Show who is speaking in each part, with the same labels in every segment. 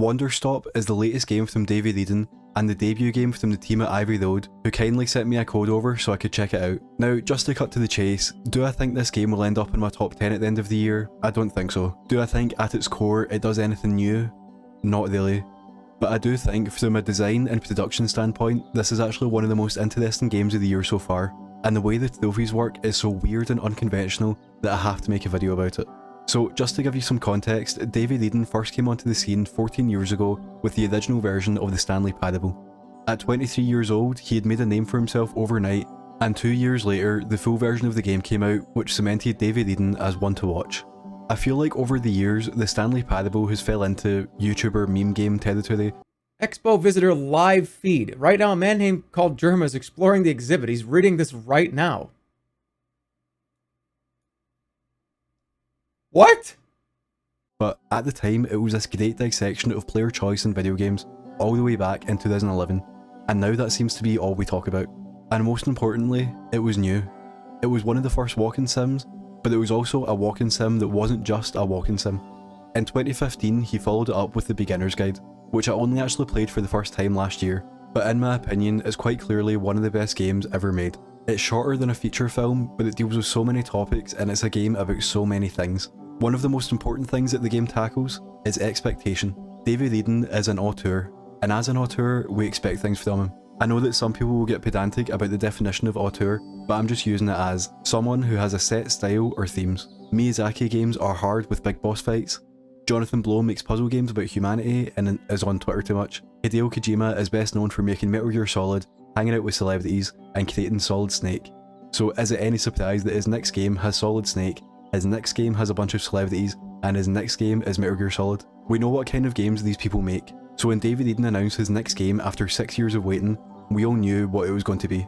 Speaker 1: Wanderstop is the latest game from David Eden and the debut game from the team at Ivory Road, who kindly sent me a code over so I could check it out. Now, just to cut to the chase, do I think this game will end up in my top 10 at the end of the year? I don't think so. Do I think at its core it does anything new? Not really. But I do think from a design and production standpoint, this is actually one of the most interesting games of the year so far, and the way the trophies work is so weird and unconventional that I have to make a video about it. So just to give you some context, David Eden first came onto the scene 14 years ago with the original version of the Stanley Parable. At 23 years old, he had made a name for himself overnight, and 2 years later, the full version of the game came out, which cemented David Eden as one to watch. I feel like over the years, the Stanley Parable has fell into YouTuber meme game territory.
Speaker 2: Expo visitor live feed. Right now, a man named called Germa is exploring the exhibit. He's reading this right now. What?
Speaker 1: But at the time, it was this great dissection of player choice in video games, all the way back in 2011, and now that seems to be all we talk about. And most importantly, it was new. It was one of the first walking sims, but it was also a walking sim that wasn't just a walking sim. In 2015, he followed it up with the Beginner's Guide, which I only actually played for the first time last year, but in my opinion, is quite clearly one of the best games ever made. It's shorter than a feature film, but it deals with so many topics and it's a game about so many things. One of the most important things that the game tackles is expectation. David Eden is an auteur, and as an auteur, we expect things from him. I know that some people will get pedantic about the definition of auteur, but I'm just using it as someone who has a set style or themes. Miyazaki games are hard with big boss fights. Jonathan Blow makes puzzle games about humanity and is on Twitter too much. Hideo Kojima is best known for making Metal Gear Solid, hanging out with celebrities, and creating Solid Snake. So is it any surprise that his next game has Solid Snake, his next game has a bunch of celebrities, and his next game is Metal Gear Solid? We know what kind of games these people make, so when David Eden announced his next game after 6 years of waiting, we all knew what it was going to be.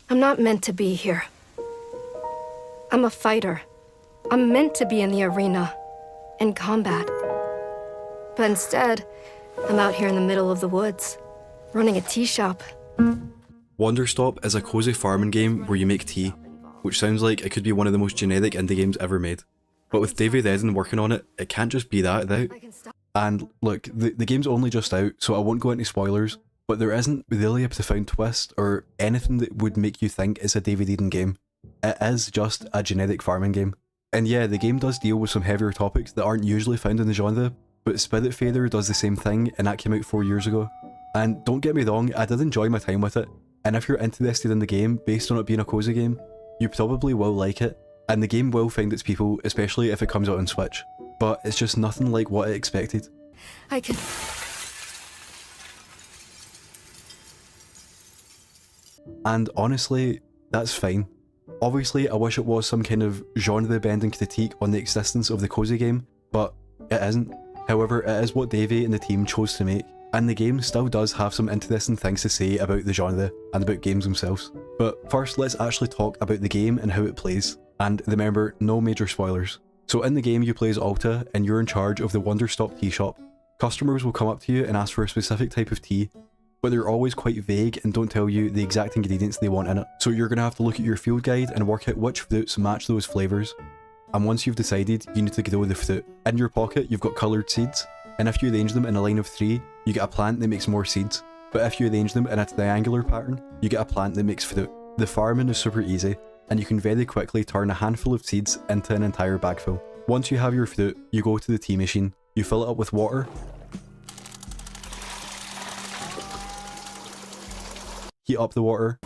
Speaker 3: I'm not meant to be here. I'm a fighter. I'm meant to be in the arena, in combat. But instead, I'm out here in the middle of the woods, running a tea shop.
Speaker 1: Wanderstop is a cozy farming game where you make tea, which sounds like it could be one of the most generic indie games ever made. But with David Eden working on it, it can't just be that without. And look, the game's only just out, so I won't go into spoilers, but there isn't really a profound twist or anything that would make you think it's a David Eden game. It is just a generic farming game. And yeah, the game does deal with some heavier topics that aren't usually found in the genre, but Spiritfarer does the same thing, and that came out 4 years ago. And don't get me wrong, I did enjoy my time with it, and if you're interested in the game based on it being a cozy game, you probably will like it, and the game will find its people, especially if it comes out on Switch. But it's just nothing like what I expected.
Speaker 3: I can...
Speaker 1: And honestly, that's fine. Obviously, I wish it was some kind of genre-bending critique on the existence of the cozy game, but it isn't. However, it is what Davey and the team chose to make, and the game still does have some interesting things to say about the genre and about games themselves. But first, let's actually talk about the game and how it plays. And remember, no major spoilers. So in the game, you play as Alta, and you're in charge of the Wanderstop tea shop. Customers will come up to you and ask for a specific type of tea, but they're always quite vague and don't tell you the exact ingredients they want in it. So you're going to have to look at your field guide and work out which fruits match those flavours. And once you've decided, you need to grow the fruit. In your pocket, you've got coloured seeds, and if you arrange them in a line of 3, you get a plant that makes more seeds. But if you arrange them in a triangular pattern, you get a plant that makes fruit. The farming is super easy, and you can very quickly turn a handful of seeds into an entire bagful. Once you have your fruit, you go to the tea machine, you fill it up with water, heat up the water,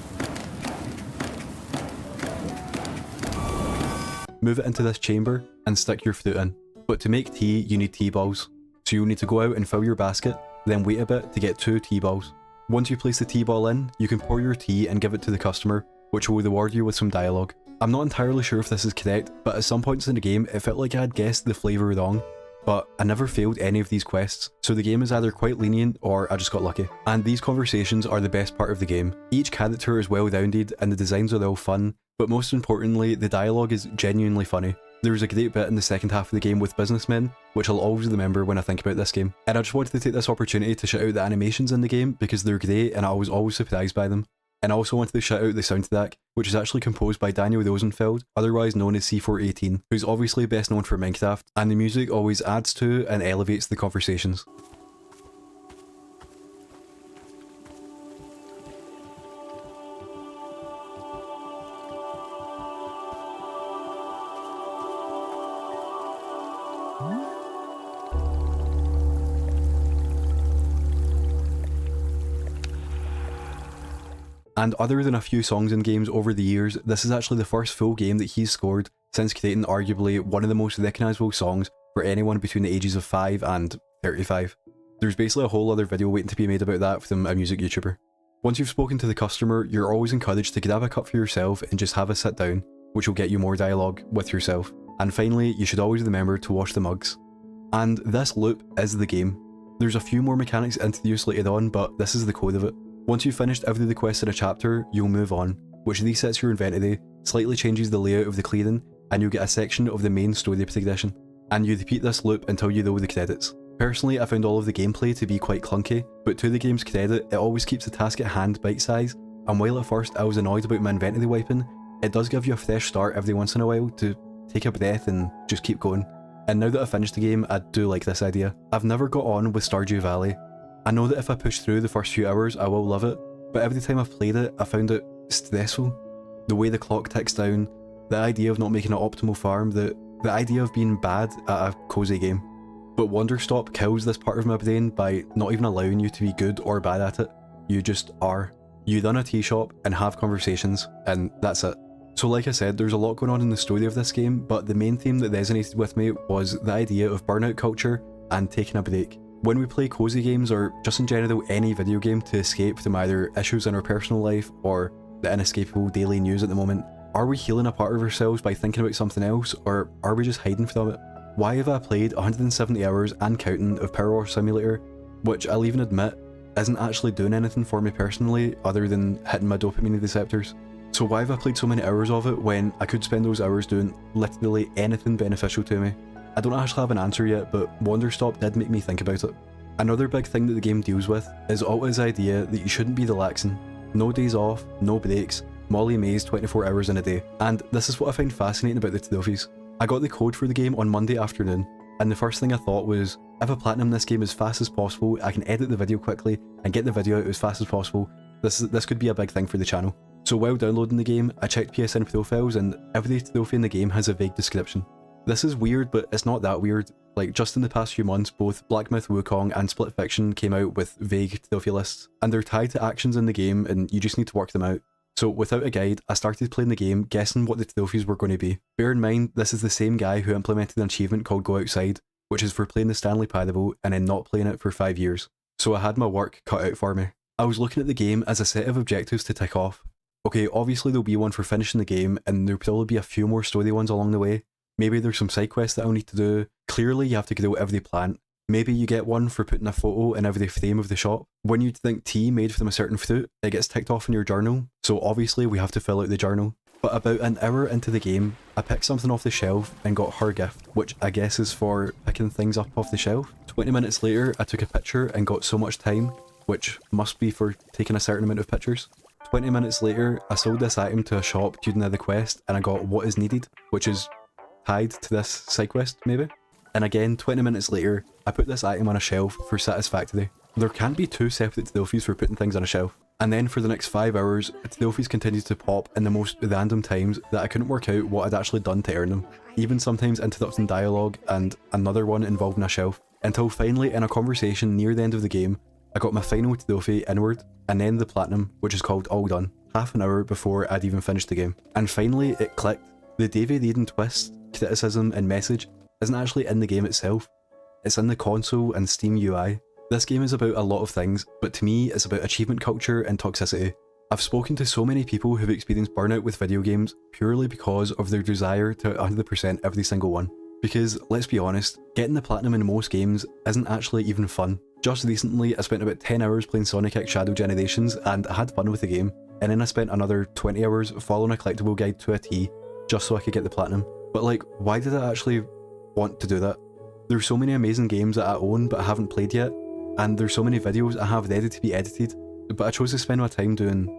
Speaker 1: move it into this chamber, and stick your fruit in. But to make tea, you need tea balls. So you'll need to go out and fill your basket, then wait a bit to get 2 tea balls. Once you place the tea ball in, you can pour your tea and give it to the customer, which will reward you with some dialogue. I'm not entirely sure if this is correct, but at some points in the game it felt like I had guessed the flavour wrong, but I never failed any of these quests, so the game is either quite lenient or I just got lucky. And these conversations are the best part of the game. Each character is well rounded and the designs are all fun, but most importantly, the dialogue is genuinely funny. There's a great bit in the second half of the game with businessmen, which I'll always remember when I think about this game. And I just wanted to take this opportunity to shout out the animations in the game because they're great and I was always surprised by them. And I also wanted to shout out the soundtrack, which is actually composed by Daniel Rosenfeld, otherwise known as C418, who's obviously best known for Minecraft, and the music always adds to and elevates the conversations. And other than a few songs and games over the years, this is actually the first full game that he's scored since creating arguably one of the most recognisable songs for anyone between the ages of 5 and 35. There's basically a whole other video waiting to be made about that from a music YouTuber. Once you've spoken to the customer, you're always encouraged to grab a cup for yourself and just have a sit down, which will get you more dialogue with yourself. And finally, you should always remember to wash the mugs. And this loop is the game. There's a few more mechanics introduced later on, but this is the core of it. Once you've finished every request in a chapter, you'll move on, which resets your inventory, slightly changes the layout of the clearing, and you'll get a section of the main story progression. And you repeat this loop until you roll the credits. Personally, I found all of the gameplay to be quite clunky, but to the game's credit, it always keeps the task at hand bite-sized, and while at first I was annoyed about my inventory wiping, it does give you a fresh start every once in a while to take a breath and just keep going. And now that I've finished the game, I do like this idea. I've never got on with Stardew Valley. I know that if I push through the first few hours, I will love it, but every time I've played it, I found it stressful. The way the clock ticks down, the idea of not making an optimal farm, the idea of being bad at a cozy game. But Wanderstop kills this part of my brain by not even allowing you to be good or bad at it. You just are. You run a tea shop and have conversations, and that's it. So like I said, there's a lot going on in the story of this game, but the main theme that resonated with me was the idea of burnout culture and taking a break. When we play cozy games, or just in general any video game to escape from either issues in our personal life or the inescapable daily news at the moment, are we healing a part of ourselves by thinking about something else, or are we just hiding from it? Why have I played 170 hours and counting of Power Wash Simulator, which I'll even admit isn't actually doing anything for me personally other than hitting my dopamine receptors? So why have I played so many hours of it when I could spend those hours doing literally anything beneficial to me? I don't actually have an answer yet, but Wanderstop did make me think about it. Another big thing that the game deals with is Alta's idea that you shouldn't be relaxing. No days off, no breaks, Molly Maze 24 hours in a day. And this is what I find fascinating about the trophies. I got the code for the game on Monday afternoon, and the first thing I thought was, if I platinum this game as fast as possible, I can edit the video quickly and get the video out as fast as possible. This could be a big thing for the channel. So while downloading the game, I checked PSN profiles, and every trophy in the game has a vague description. This is weird, but it's not that weird. Like, just in the past few months, both Black Myth Wukong and Split Fiction came out with vague trophy lists, and they're tied to actions in the game, and you just need to work them out. So without a guide, I started playing the game guessing what the trophies were going to be. Bear in mind, this is the same guy who implemented an achievement called Go Outside, which is for playing the Stanley Parable and then not playing it for 5 years. So I had my work cut out for me. I was looking at the game as a set of objectives to tick off. Okay, obviously there'll be one for finishing the game, and there'll probably be a few more story ones along the way. Maybe there's some side quests that I'll need to do. Clearly you have to grow every plant. Maybe you get one for putting a photo in every frame of the shop. When you drink tea made from a certain fruit, it gets ticked off in your journal, so obviously we have to fill out the journal. But about an hour into the game, I picked something off the shelf and got her gift, which I guess is for picking things up off the shelf. 20 minutes later, I took a picture and got so much time, which must be for taking a certain amount of pictures. 20 minutes later, I sold this item to a shop during a request and I got what is needed, which is tied to this side quest, maybe? And again, 20 minutes later, I put this item on a shelf for satisfactory. There can't be two separate trophies for putting things on a shelf. And then for the next 5 hours, trophies continued to pop in the most random times that I couldn't work out what I'd actually done to earn them. Even sometimes interrupting dialogue and another one involving a shelf. Until finally, in a conversation near the end of the game, I got my final trophy inward, and then the platinum, which is called All Done, half an hour before I'd even finished the game. And finally, it clicked. The David Eden twist, criticism and message isn't actually in the game itself. It's in the console and Steam UI. This game is about a lot of things, but to me it's about achievement culture and toxicity. I've spoken to so many people who've experienced burnout with video games purely because of their desire to 100% every single one. Because, let's be honest, getting the platinum in most games isn't actually even fun. Just recently I spent about 10 hours playing Sonic X Shadow Generations and I had fun with the game, and then I spent another 20 hours following a collectible guide to a T just so I could get the platinum. But like, why did I actually want to do that? There's so many amazing games that I own but I haven't played yet, and there's so many videos I have ready to be edited, but I chose to spend my time doing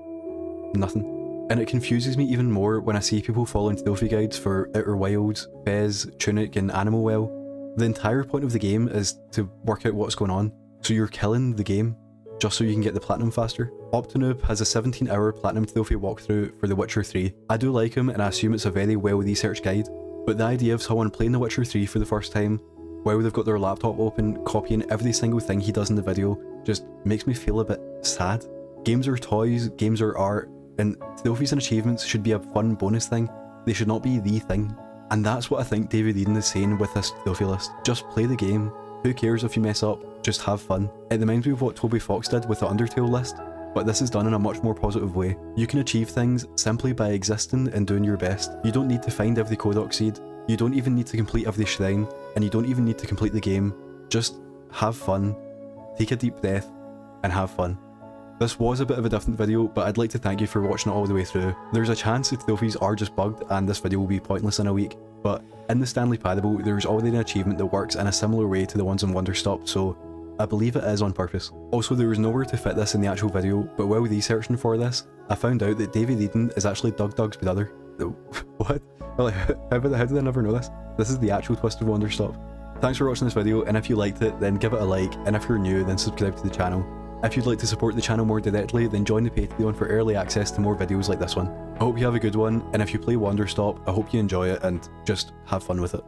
Speaker 1: nothing. And it confuses me even more when I see people following trophy guides for Outer Wilds, Fez, Tunic and Animal Well. The entire point of the game is to work out what's going on, so you're killing the game just so you can get the platinum faster. Optinoob has a 17-hour platinum trophy walkthrough for The Witcher 3. I do like him and I assume it's a very well researched guide, but the idea of someone playing The Witcher 3 for the first time while they've got their laptop open, copying every single thing he does in the video, just makes me feel a bit sad. Games are toys, games are art, and trophies and achievements should be a fun bonus thing. They should not be the thing. And that's what I think David Eden is saying with this trophy list. Just play the game. Who cares if you mess up? Just have fun. It reminds me of what Toby Fox did with the Undertale list, but this is done in a much more positive way. You can achieve things simply by existing and doing your best. You don't need to find every Kodok seed, you don't even need to complete every shrine, and you don't even need to complete the game. Just have fun, take a deep breath, and have fun. This was a bit of a different video, but I'd like to thank you for watching it all the way through. There's a chance the trophies are just bugged and this video will be pointless in a week, but in the Stanley Parable there's already an achievement that works in a similar way to the ones on Wanderstop, so I believe it is on purpose. Also, there was nowhere to fit this in the actual video, but while researching for this, I found out that David Eden is actually Doug's brother. What? How did I never know this? This is the actual twist of Wanderstop. Thanks for watching this video, and if you liked it, then give it a like, and if you're new, then subscribe to the channel. If you'd like to support the channel more directly, then join the Patreon for early access to more videos like this one. I hope you have a good one, and if you play Wanderstop, I hope you enjoy it and just have fun with it.